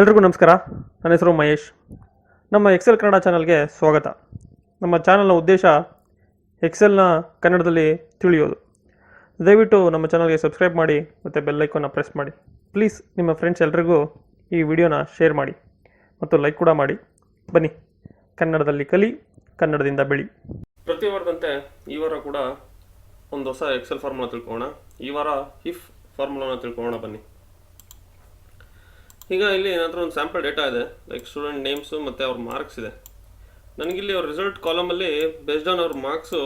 ಎಲ್ರಿಗೂ ನಮಸ್ಕಾರ. ನನ್ನ ಹೆಸರು ಮಹೇಶ್. ನಮ್ಮ ಎಕ್ಸೆಲ್ ಕನ್ನಡ ಚಾನಲ್ಗೆ ಸ್ವಾಗತ. ನಮ್ಮ ಚಾನಲ್ನ ಉದ್ದೇಶ ಎಕ್ಸೆಲ್ನ ಕನ್ನಡದಲ್ಲಿ ತಿಳಿಯೋದು. ದಯವಿಟ್ಟು ನಮ್ಮ ಚಾನಲ್ಗೆ ಸಬ್ಸ್ಕ್ರೈಬ್ ಮಾಡಿ ಮತ್ತು ಬೆಲ್ ಐಕಾನ್ನ ಪ್ರೆಸ್ ಮಾಡಿ. ಪ್ಲೀಸ್ ನಿಮ್ಮ ಫ್ರೆಂಡ್ಸ್ ಎಲ್ರಿಗೂ ಈ ವಿಡಿಯೋನ ಶೇರ್ ಮಾಡಿ ಮತ್ತು ಲೈಕ್ ಕೂಡ ಮಾಡಿ. ಬನ್ನಿ, ಕನ್ನಡದಲ್ಲಿ ಕಲಿ, ಕನ್ನಡದಿಂದ ಬೆಳಿ. ಪ್ರತಿ ವಾರದಂತೆ ಈ ವಾರ ಕೂಡ ಒಂದು ಹೊಸ ಎಕ್ಸೆಲ್ ಫಾರ್ಮುಲಾ ತಿಳ್ಕೊಳ್ಳೋಣ. ಈ ವಾರ ಇಫ್ ಫಾರ್ಮುಲಾನ ತಿಳ್ಕೊಳ್ಳೋಣ ಬನ್ನಿ. ಈಗ ಇಲ್ಲಿ ಏನಾದರೂ ಒಂದು ಸ್ಯಾಂಪಲ್ ಡೇಟಾ ಇದೆ, ಲೈಕ್ ಸ್ಟೂಡೆಂಟ್ ನೇಮ್ಸು ಮತ್ತು ಅವ್ರ ಮಾರ್ಕ್ಸ್ ಇದೆ. ನನಗಿಲ್ಲಿ ಅವ್ರ ರಿಸಲ್ಟ್ ಕಾಲಮಲ್ಲಿ ಬೇಸ್ಡ್ ಆನ್ ಅವ್ರ ಮಾರ್ಕ್ಸು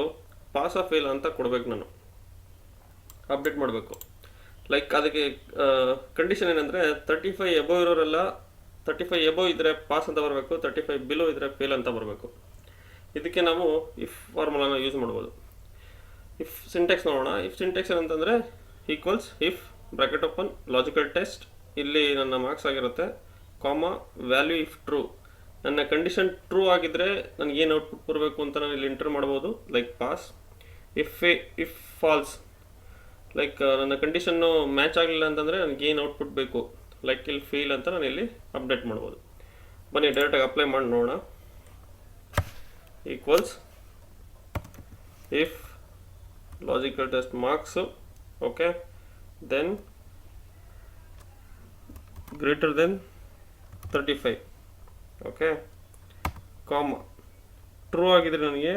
ಪಾಸ್ ಆಫ್ ಫೇಲ್ ಅಂತ ಕೊಡಬೇಕು, ನಾನು ಅಪ್ಡೇಟ್ ಮಾಡಬೇಕು. ಲೈಕ್ ಅದಕ್ಕೆ ಕಂಡೀಷನ್ ಏನಂದರೆ 35 ಎಬೋ ಇರೋರೆಲ್ಲ 35 ಎಬೋ ಇದ್ದರೆ ಪಾಸ್ ಅಂತ ಬರಬೇಕು, 35 ಬಿಲೋ ಇದ್ದರೆ ಫೇಲ್ ಅಂತ ಬರಬೇಕು. ಇದಕ್ಕೆ ನಾವು ಇಫ್ ಫಾರ್ಮುಲಾನ ಯೂಸ್ ಮಾಡ್ಬೋದು. ಇಫ್ ಸಿಂಟೆಕ್ಸ್ ನೋಡೋಣ. ಇಫ್ ಸಿಂಟೆಕ್ಸ್ ಏನಂತಂದರೆ equals if bracket open logical test, ಇಲ್ಲಿ ನನ್ನ ಮಾರ್ಕ್ಸ್ ಆಗಿರುತ್ತೆ, ಕಾಮ ವ್ಯಾಲ್ಯೂ ಇಫ್ ಟ್ರೂ. ನನ್ನ ಕಂಡೀಷನ್ ಟ್ರೂ ಆಗಿದ್ದರೆ ನನಗೇನು ಔಟ್ಪುಟ್ ಬರಬೇಕು ಅಂತ ನಾನು ಇಲ್ಲಿ ಎಂಟರ್ ಮಾಡ್ಬೋದು, like pass. If false, like ನನ್ನ ಕಂಡೀಷನ್ನು ಮ್ಯಾಚ್ ಆಗಲಿಲ್ಲ ಅಂತಂದರೆ ನನಗೇನು ಔಟ್ಪುಟ್ ಬೇಕು, ಲೈಕ್ ಇಲ್ಲಿ ಫೇಲ್ ಅಂತ ನಾನು ಇಲ್ಲಿ ಅಪ್ಡೇಟ್ ಮಾಡ್ಬೋದು. ಬನ್ನಿ ಡೈರೆಕ್ಟಾಗಿ ಅಪ್ಲೈ ಮಾಡಿ ನೋಡೋಣ. Equals if logical test marks, okay, then greater then 35, okay, comma true ಆಗಿದ್ರೆ ನನಗೆ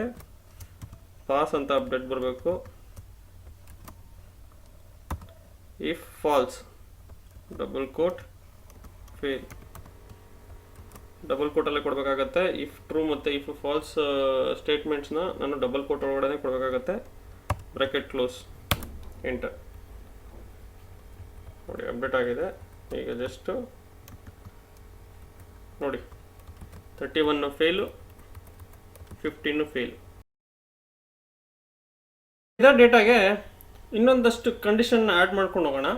ಪಾಸ್ ಅಂತ ಅಪ್ಡೇಟ್ ಬರಬೇಕು. If false double quote fail, double ಕೋಟಲ್ಲೇ ಕೊಡಬೇಕಾಗತ್ತೆ. ಇಫ್ ಟ್ರೂ ಮತ್ತು ಇಫ್ ಫಾಲ್ಸ್ ಸ್ಟೇಟ್ಮೆಂಟ್ಸ್ನ ನಾನು ಡಬಲ್ ಕೋಟ್ ಒಳಗಡೆ ಕೊಡಬೇಕಾಗತ್ತೆ. Bracket close, enter. ನೋಡಿ ಅಪ್ಡೇಟ್ ಆಗಿದೆ. ಈಗ ಜಸ್ಟ್ ನೋಡಿ 31 ಫೇಲು, 15 ಫೇಲ್. ಇದೇ ಡೇಟಾಗೆ ಇನ್ನೊಂದಷ್ಟು ಕಂಡೀಷನ್ ಆ್ಯಡ್ ಮಾಡ್ಕೊಂಡು ಹೋಗೋಣ.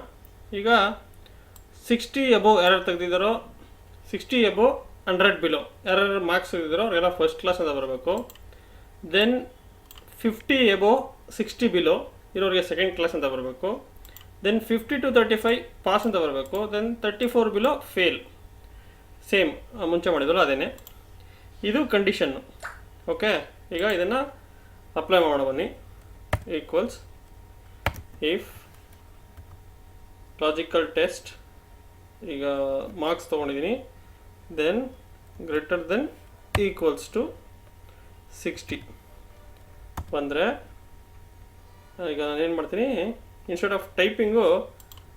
ಈಗ 60 ಎಬೋ ಯಾರು ತೆಗೆದಿದ್ದಾರೋ, 60 ಎಬೋ 100 ಬಿಲೋ ಯಾರು ಮಾರ್ಕ್ಸ್ ತೆಗೆದಿದ್ದಾರೋ ಅವರೆಲ್ಲ ಫಸ್ಟ್ ಕ್ಲಾಸ್ ಅಂತ ಬರಬೇಕು. ದೆನ್ 50 ಎಬೋ 60 ಬಿಲೋ ಇರೋರಿಗೆ ಸೆಕೆಂಡ್ ಕ್ಲಾಸ್ ಅಂತ ಬರಬೇಕು. ದೆನ್ 50 to 35 ಪಾಸ್ ಅಂತ ಬರಬೇಕು. ದೆನ್ 34 ಬಿಲೋ ಫೇಲ್, ಸೇಮ್ ಮುಂಚೆ ಮಾಡಿದ್ರು ಅದೇನೆ. ಇದು ಕಂಡೀಷನ್ನು, ಓಕೆ. ಈಗ ಇದನ್ನು ಅಪ್ಲೈ ಮಾಡೋಣ ಬನ್ನಿ. ಈಕ್ವಲ್ಸ್ ಇಫ್ ಲಾಜಿಕಲ್ ಟೆಸ್ಟ್, ಈಗ ಮಾರ್ಕ್ಸ್ ತೊಗೊಂಡಿದ್ದೀನಿ, then greater than equals to 60 ಬಂದರೆ ಈಗ ನಾನೇನು ಮಾಡ್ತೀನಿ, ಇನ್ಸ್ಟೆಡ್ ಆಫ್ ಟೈಪಿಂಗು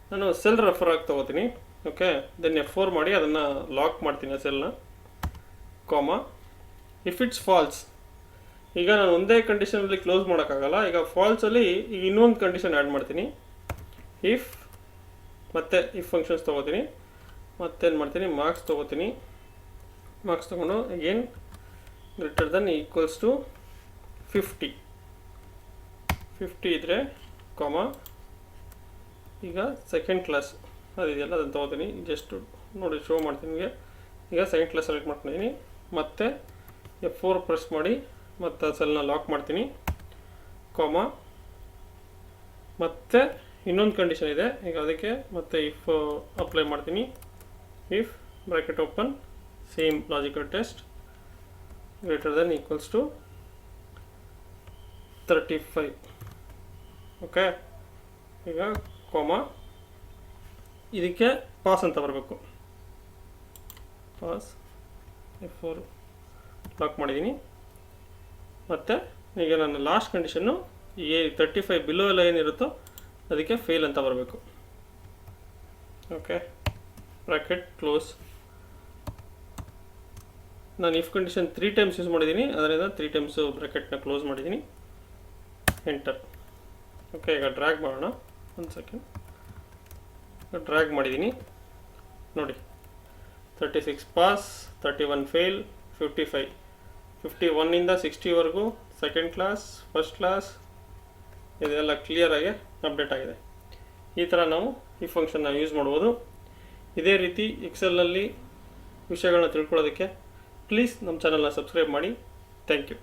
ನಾನು ಸೆಲ್ ರೆಫರ್ ಆಗಿ ತೊಗೋತೀನಿ, ಓಕೆ. ದೆನ್ F4 ಮಾಡಿ ಅದನ್ನು ಲಾಕ್ ಮಾಡ್ತೀನಿ ಆ ಸೆಲ್ನ, ಕಾಮ. ಇಫ್ ಇಟ್ಸ್ ಫಾಲ್ಸ್, ಈಗ ನಾನು ಒಂದೇ ಕಂಡೀಷನಲ್ಲಿ ಕ್ಲೋಸ್ ಮಾಡೋಕ್ಕಾಗಲ್ಲ. ಈಗ ಫಾಲ್ಸಲ್ಲಿ ಈಗ ಇನ್ನೊಂದು ಕಂಡೀಷನ್ ಆ್ಯಡ್ ಮಾಡ್ತೀನಿ. ಇಫ್ ಮತ್ತು ಇಫ್ ಫಂಕ್ಷನ್ಸ್ ತೊಗೋತೀನಿ, ಮತ್ತೇನು ಮಾಡ್ತೀನಿ, ಮಾರ್ಕ್ಸ್ ತೊಗೋತೀನಿ. ಮಾರ್ಕ್ಸ್ ತೊಗೊಂಡು again greater than equals to 50 ಇದ್ದರೆ ಕಾಮ. ಈಗ ಸೆಕೆಂಡ್ ಕ್ಲಾಸ್ ಅದಿದೆಯಲ್ಲ ಅದನ್ನು ತೊಗೋತೀನಿ. ಜಸ್ಟ್ ನೋಡಿ ಶೋ ಮಾಡ್ತೀನಿ ನಿಮಗೆ. ಈಗ ಸೆಕೆಂಡ್ ಕ್ಲಾಸ್ ಸೆಲೆಕ್ಟ್ ಮಾಡ್ಕೊಂಡಿದ್ದೀನಿ. ಮತ್ತು F4 ಪ್ರೆಸ್ ಮಾಡಿ ಮತ್ತು ಸೆಲ್ನ ಲಾಕ್ ಮಾಡ್ತೀನಿ, ಕಾಮ. ಮತ್ತು ಇನ್ನೊಂದು ಕಂಡೀಷನ್ ಇದೆ, ಈಗ ಅದಕ್ಕೆ ಮತ್ತೆ ಇಫ್ ಅಪ್ಲೈ ಮಾಡ್ತೀನಿ. If bracket open same logical test greater than equals to 35, okay. ಈಗ ಕಾಮ, ಇದಕ್ಕೆ ಪಾಸ್ ಅಂತ ಬರಬೇಕು, ಪಾಸ್. F4 ಲಾಕ್ ಮಾಡಿದ್ದೀನಿ. ಮತ್ತು ಈಗ ನನ್ನ ಲಾಸ್ಟ್ ಕಂಡೀಷನ್ನು 35 ಬಿಲೋ ಎಲ್ಲ ಏನಿರುತ್ತೋ ಅದಕ್ಕೆ ಫೇಲ್ ಅಂತ ಬರಬೇಕು, ಓಕೆ. Bracket close. ನಾನು ಇಫ್ ಕಂಡೀಷನ್ 3 ಟೈಮ್ಸ್ ಯೂಸ್ ಮಾಡಿದ್ದೀನಿ, ಅದರಿಂದ 3 ಟೈಮ್ಸು ಬ್ರಾಕೆಟ್ನ ಕ್ಲೋಸ್ ಮಾಡಿದ್ದೀನಿ, ಎಂಟರ್. ಓಕೆ, ಈಗ ಡ್ರ್ಯಾಗ್ ಮಾಡೋಣ. ಒಂದು ಸೆಕೆಂಡ್, ಡ್ರ್ಯಾಗ್ ಮಾಡಿದ್ದೀನಿ. ನೋಡಿ 36 ಪಾಸ್, 31 ಫೇಲ್, 55, 51ಇಂದ 60ವರೆಗೂ ಸೆಕೆಂಡ್ ಕ್ಲಾಸ್, ಫಸ್ಟ್ ಕ್ಲಾಸ್, ಇದೆಲ್ಲ ಕ್ಲಿಯರಾಗಿ ಅಪ್ಡೇಟ್ ಆಗಿದೆ. ಈ ಥರ ನಾವು ಈ ಫಂಕ್ಷನ್ನ ಯೂಸ್ ಮಾಡ್ಬೋದು. ಇದೇ ರೀತಿ ಎಕ್ಸೆಲ್ನಲ್ಲಿ ವಿಷಯಗಳನ್ನ ತಿಳ್ಕೊಳ್ಳೋದಕ್ಕೆ ಪ್ಲೀಸ್ ನಮ್ಮ ಚಾನಲ್ನ ಸಬ್ಸ್ಕ್ರೈಬ್ ಮಾಡಿ. Thank you.